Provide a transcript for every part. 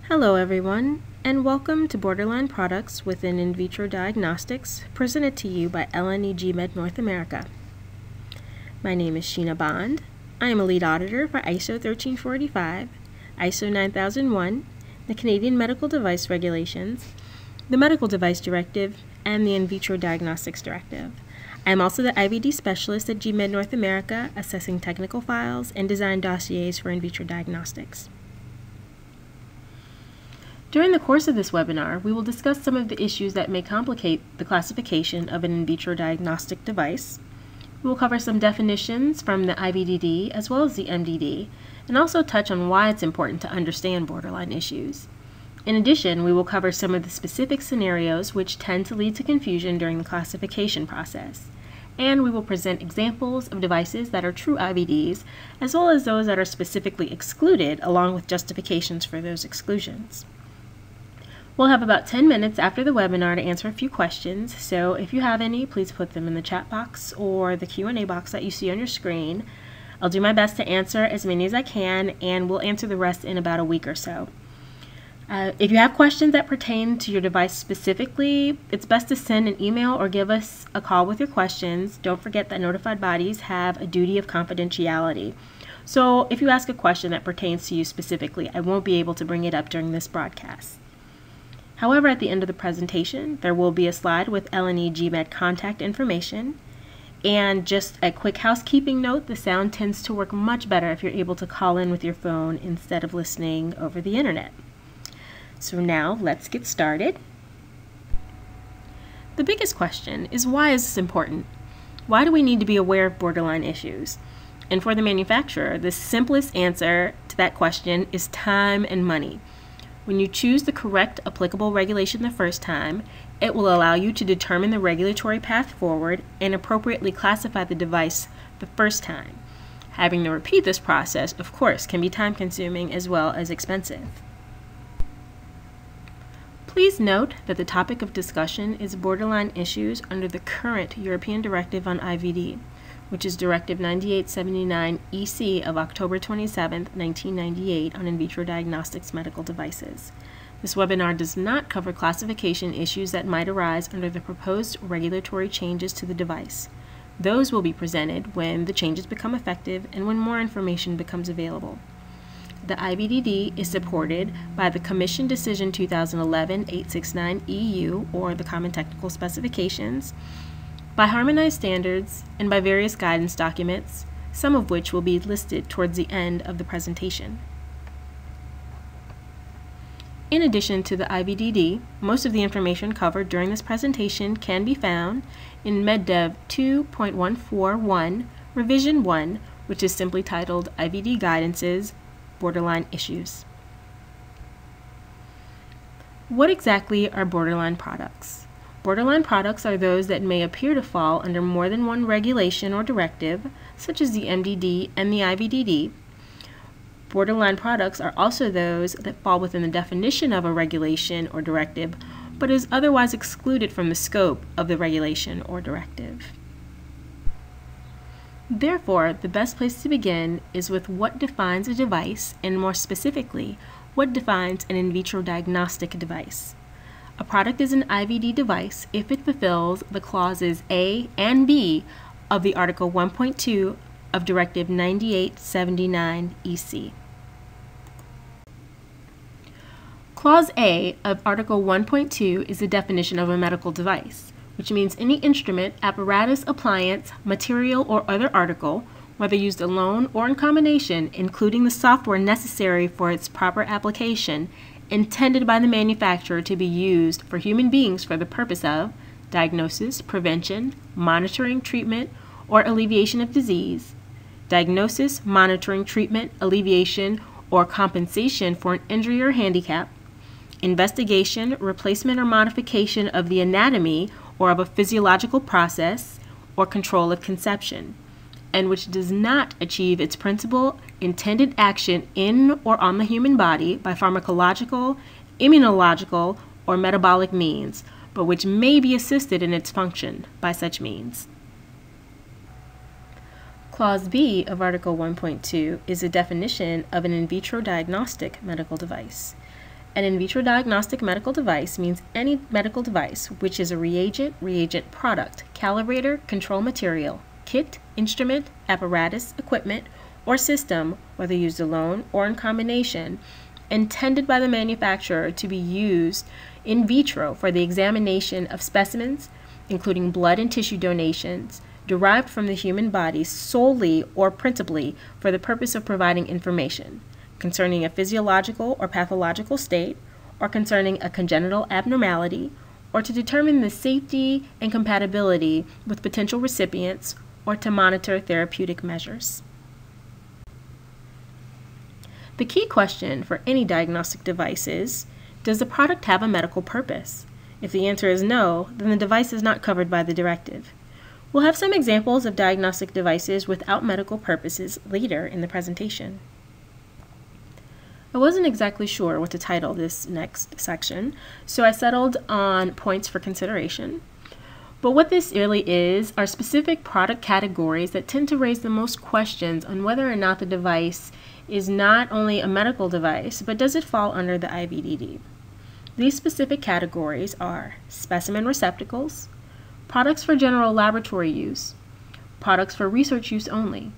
Hello everyone, and welcome to Borderline Products within In Vitro Diagnostics, presented to you by GMed North America. My name is Sheena Bond. I am a lead auditor for ISO 1345, ISO 9001, the Canadian Medical Device Regulations, the Medical Device Directive, and the In Vitro Diagnostics Directive. I am also the IVD specialist at GMed North America, assessing technical files and design dossiers for in vitro diagnostics. During the course of this webinar, we will discuss some of the issues that may complicate the classification of an in vitro diagnostic device. We will cover some definitions from the IVDD as well as the MDD, and also touch on why it's important to understand borderline issues. In addition, we will cover some of the specific scenarios which tend to lead to confusion during the classification process. And we will present examples of devices that are true IVDs, as well as those that are specifically excluded, along with justifications for those exclusions. We'll have about 10 minutes after the webinar to answer a few questions, so if you have any, please put them in the chat box or the Q&A box that you see on your screen. I'll do my best to answer as many as I can, and we'll answer the rest in about a week or so. If you have questions that pertain to your device specifically, it's best to send an email or give us a call with your questions. Don't forget that notified bodies have a duty of confidentiality. So if you ask a question that pertains to you specifically, I won't be able to bring it up during this broadcast. However, at the end of the presentation, there will be a slide with GMed contact information. And just a quick housekeeping note, the sound tends to work much better if you're able to call in with your phone instead of listening over the internet. So now, let's get started. The biggest question is, why is this important? Why do we need to be aware of borderline issues? And for the manufacturer, the simplest answer to that question is time and money. When you choose the correct applicable regulation the first time, it will allow you to determine the regulatory path forward and appropriately classify the device the first time. Having to repeat this process, of course, can be time-consuming as well as expensive. Please note that the topic of discussion is borderline issues under the current European Directive on IVD, which is Directive 98/79 EC of October 27, 1998 on in vitro diagnostics medical devices. This webinar does not cover classification issues that might arise under the proposed regulatory changes to the device. Those will be presented when the changes become effective and when more information becomes available. The IVDD is supported by the Commission Decision 2011-869 EU, or the Common Technical Specifications, by harmonized standards, and by various guidance documents, some of which will be listed towards the end of the presentation. In addition to the IVDD, most of the information covered during this presentation can be found in MedDev 2.141 Revision 1, which is simply titled IVD Guidances, Borderline Issues. What exactly are borderline products? Borderline products are those that may appear to fall under more than one regulation or directive, such as the MDD and the IVDD. Borderline products are also those that fall within the definition of a regulation or directive, but is otherwise excluded from the scope of the regulation or directive. Therefore, the best place to begin is with what defines a device, and more specifically, what defines an in vitro diagnostic device. A product is an IVD device if it fulfills the clauses A and B of the Article 1.2 of Directive 98/79 EC. Clause A of Article 1.2 is the definition of a medical device, which means any instrument, apparatus, appliance, material, or other article, whether used alone or in combination, including the software necessary for its proper application, intended by the manufacturer to be used for human beings for the purpose of diagnosis, prevention, monitoring, treatment, or alleviation of disease, diagnosis, monitoring, treatment, alleviation, or compensation for an injury or handicap, investigation, replacement, or modification of the anatomy or of a physiological process, or control of conception, and which does not achieve its principal intended action in or on the human body by pharmacological, immunological, or metabolic means, but which may be assisted in its function by such means. Clause B of Article 1.2 is a definition of an in vitro diagnostic medical device. An in vitro diagnostic medical device means any medical device which is a reagent, reagent product, calibrator, control material, kit, instrument, apparatus, equipment, or system, whether used alone or in combination, intended by the manufacturer to be used in vitro for the examination of specimens, including blood and tissue donations, derived from the human body solely or principally for the purpose of providing information concerning a physiological or pathological state, or concerning a congenital abnormality, or to determine the safety and compatibility with potential recipients, or to monitor therapeutic measures. The key question for any diagnostic device is, does the product have a medical purpose? If the answer is no, then the device is not covered by the directive. We'll have some examples of diagnostic devices without medical purposes later in the presentation. I wasn't exactly sure what to title this next section, so I settled on points for consideration. But what this really is are specific product categories that tend to raise the most questions on whether or not the device is not only a medical device, but does it fall under the IVDD. These specific categories are specimen receptacles, products for general laboratory use, products for research use only,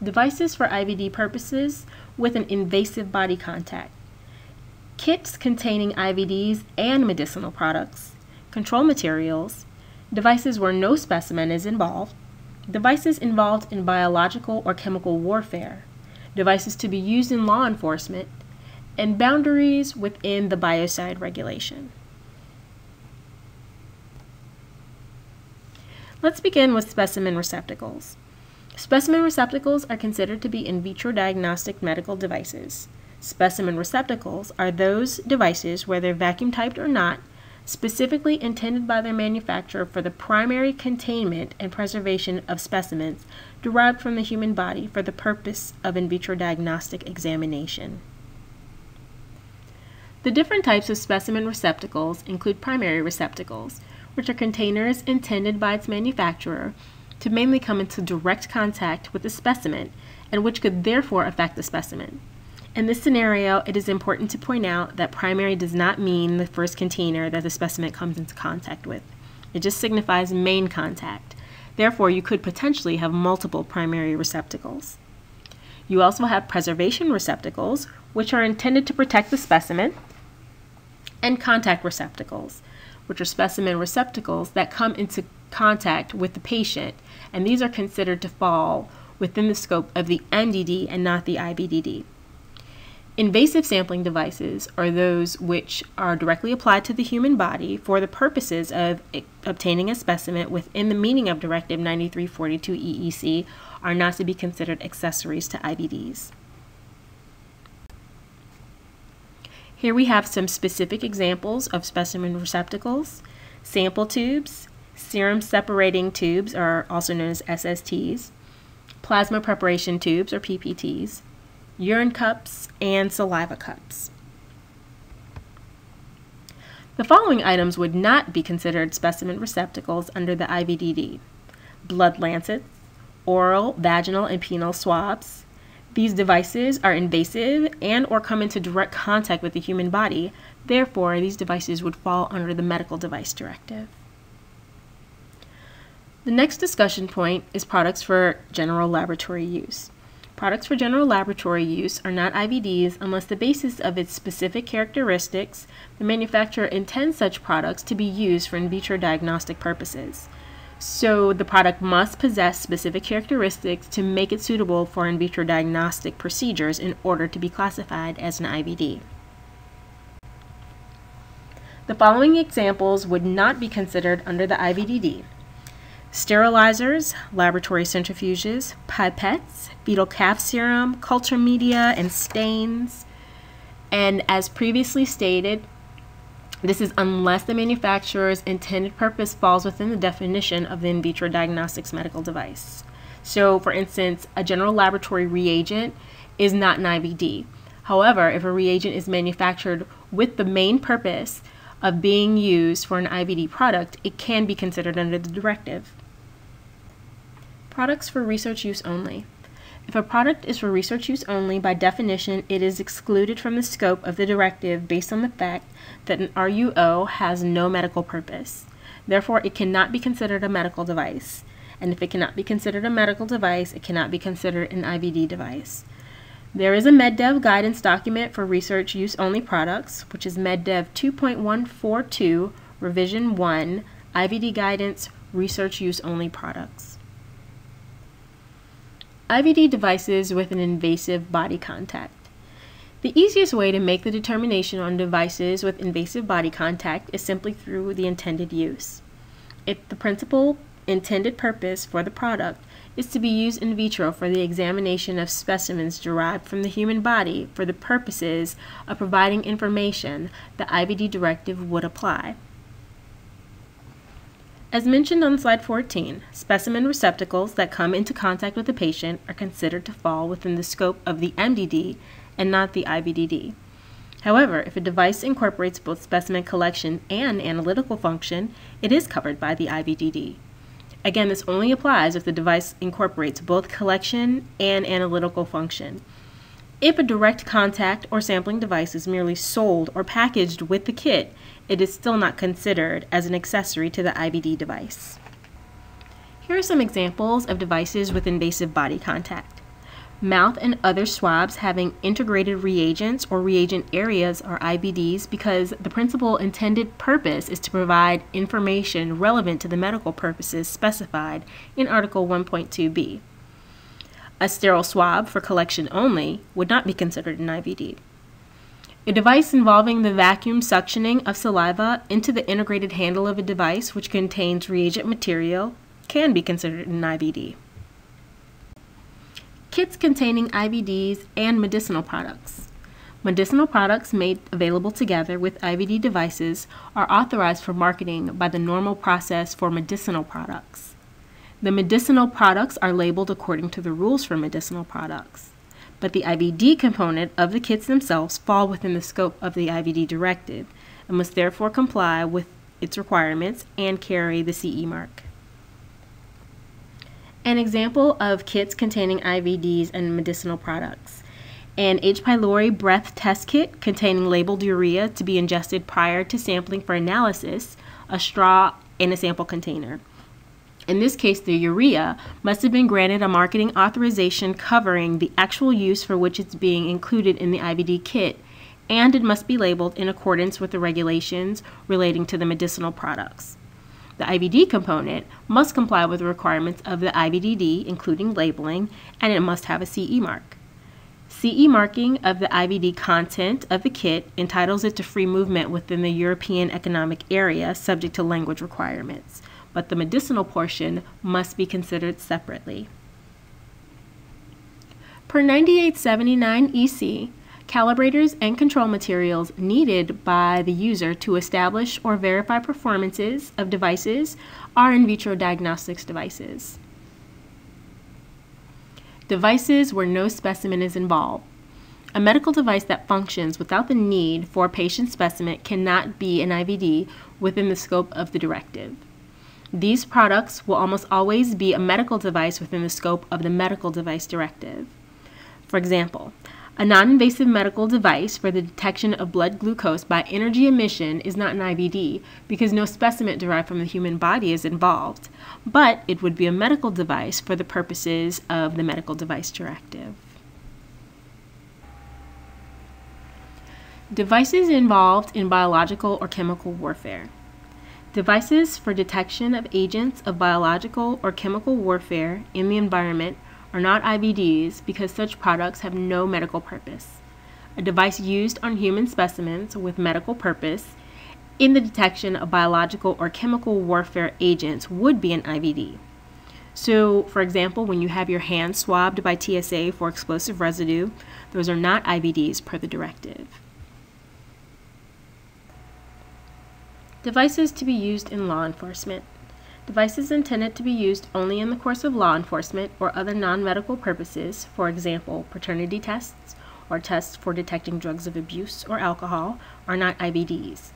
devices for IVD purposes with an invasive body contact, kits containing IVDs and medicinal products, control materials, devices where no specimen is involved, devices involved in biological or chemical warfare, devices to be used in law enforcement, and boundaries within the Biocide regulation. Let's begin with specimen receptacles. Specimen receptacles are considered to be in vitro diagnostic medical devices. Specimen receptacles are those devices, whether vacuum typed or not, specifically intended by their manufacturer for the primary containment and preservation of specimens derived from the human body for the purpose of in vitro diagnostic examination. The different types of specimen receptacles include primary receptacles, which are containers intended by its manufacturer to mainly come into direct contact with the specimen and which could therefore affect the specimen. In this scenario, it is important to point out that primary does not mean the first container that the specimen comes into contact with. It just signifies main contact. Therefore, you could potentially have multiple primary receptacles. You also have preservation receptacles, which are intended to protect the specimen, and contact receptacles, which are specimen receptacles that come into contact with the patient, and these are considered to fall within the scope of the MDD and not the IVDD. Invasive sampling devices are those which are directly applied to the human body for the purposes of obtaining a specimen within the meaning of Directive 9342 EEC are not to be considered accessories to IVDs. Here we have some specific examples of specimen receptacles: sample tubes, serum separating tubes, are also known as SSTs, plasma preparation tubes, or PPTs, urine cups, and saliva cups. The following items would not be considered specimen receptacles under the IVDD: blood lancets, oral, vaginal, and penile swabs. These devices are invasive and or come into direct contact with the human body. Therefore, these devices would fall under the Medical Device Directive. The next discussion point is products for general laboratory use. Products for general laboratory use are not IVDs unless the basis of its specific characteristics, the manufacturer intends such products to be used for in vitro diagnostic purposes. So the product must possess specific characteristics to make it suitable for in vitro diagnostic procedures in order to be classified as an IVD. The following examples would not be considered under the IVDD: sterilizers, laboratory centrifuges, pipettes, fetal calf serum, culture media, and stains. And as previously stated, this is unless the manufacturer's intended purpose falls within the definition of the in vitro diagnostics medical device. So, for instance, a general laboratory reagent is not an IVD. However, if a reagent is manufactured with the main purpose of being used for an IVD product, it can be considered under the directive. Products for research use only. If a product is for research use only, by definition, it is excluded from the scope of the directive based on the fact that an RUO has no medical purpose. Therefore, it cannot be considered a medical device. And if it cannot be considered a medical device, it cannot be considered an IVD device. There is a MedDev guidance document for research use only products, which is MedDev 2.142, Revision 1, IVD Guidance, Research Use Only Products. IVD devices with an invasive body contact. The easiest way to make the determination on devices with invasive body contact is simply through the intended use. If the principal intended purpose for the product is to be used in vitro for the examination of specimens derived from the human body for the purposes of providing information, the IVD directive would apply. As mentioned on slide 14, specimen receptacles that come into contact with the patient are considered to fall within the scope of the MDD and not the IVDD. However, if a device incorporates both specimen collection and analytical function, it is covered by the IVDD. Again, this only applies if the device incorporates both collection and analytical function. If a direct contact or sampling device is merely sold or packaged with the kit, it is still not considered as an accessory to the IVD device. Here are some examples of devices with invasive body contact. Mouth and other swabs having integrated reagents or reagent areas are IVDs because the principal intended purpose is to provide information relevant to the medical purposes specified in Article 1.2b. A sterile swab for collection only would not be considered an IVD. A device involving the vacuum suctioning of saliva into the integrated handle of a device which contains reagent material can be considered an IVD. Kits containing IVDs and medicinal products. Medicinal products made available together with IVD devices are authorized for marketing by the normal process for medicinal products. The medicinal products are labeled according to the rules for medicinal products, but the IVD component of the kits themselves fall within the scope of the IVD directive and must therefore comply with its requirements and carry the CE mark. An example of kits containing IVDs and medicinal products. An H. pylori breath test kit containing labeled urea to be ingested prior to sampling for analysis, a straw, and a sample container. In this case, the urea must have been granted a marketing authorization covering the actual use for which it's being included in the IVD kit, and it must be labeled in accordance with the regulations relating to the medicinal products. The IVD component must comply with the requirements of the IVDD, including labeling, and it must have a CE mark. CE marking of the IVD content of the kit entitles it to free movement within the European Economic Area subject to language requirements, but the medicinal portion must be considered separately. Per 9879 EC, calibrators and control materials needed by the user to establish or verify performances of devices are in vitro diagnostics devices. Devices where no specimen is involved. A medical device that functions without the need for a patient specimen cannot be an IVD within the scope of the directive. These products will almost always be a medical device within the scope of the medical device directive. For example, a non-invasive medical device for the detection of blood glucose by energy emission is not an IVD because no specimen derived from the human body is involved, but it would be a medical device for the purposes of the medical device directive. Devices involved in biological or chemical warfare. Devices for detection of agents of biological or chemical warfare in the environment are not IVDs because such products have no medical purpose. A device used on human specimens with medical purpose in the detection of biological or chemical warfare agents would be an IVD. So, for example, when you have your hands swabbed by TSA for explosive residue, those are not IVDs per the directive. Devices to be used in law enforcement. Devices intended to be used only in the course of law enforcement or other non-medical purposes, for example, paternity tests or tests for detecting drugs of abuse or alcohol, are not IVDs.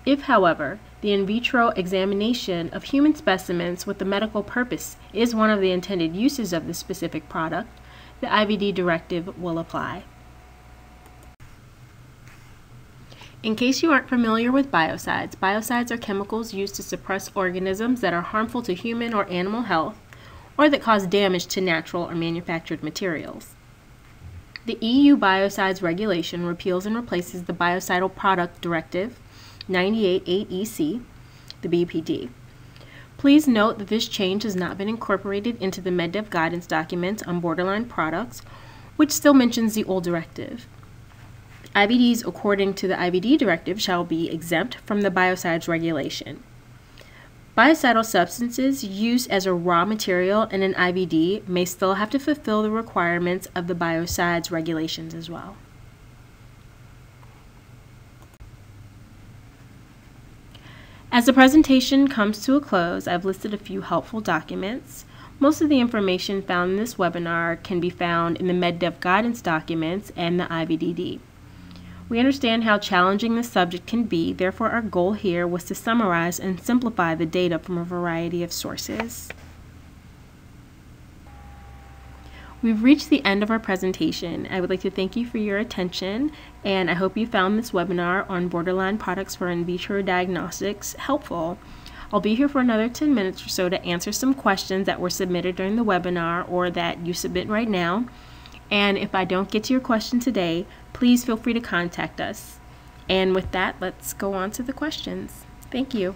If, however, the in vitro examination of human specimens with a medical purpose is one of the intended uses of the specific product, the IVD Directive will apply. In case you aren't familiar with biocides, biocides are chemicals used to suppress organisms that are harmful to human or animal health or that cause damage to natural or manufactured materials. The EU Biocides regulation repeals and replaces the Biocidal Product Directive 98/8/EC, the BPD. Please note that this change has not been incorporated into the MedDev guidance document on borderline products, which still mentions the old directive. IVDs according to the IVD Directive shall be exempt from the Biocides regulation. Biocidal substances used as a raw material in an IVD may still have to fulfill the requirements of the Biocides regulations as well. As the presentation comes to a close, I've listed a few helpful documents. Most of the information found in this webinar can be found in the MedDev guidance documents and the IVDD. We understand how challenging this subject can be, therefore our goal here was to summarize and simplify the data from a variety of sources. We've reached the end of our presentation. I would like to thank you for your attention, and I hope you found this webinar on borderline products for in vitro diagnostics helpful. I'll be here for another 10 minutes or so to answer some questions that were submitted during the webinar or that you submit right now. And if I don't get to your question today, please feel free to contact us. And with that, let's go on to the questions. Thank you.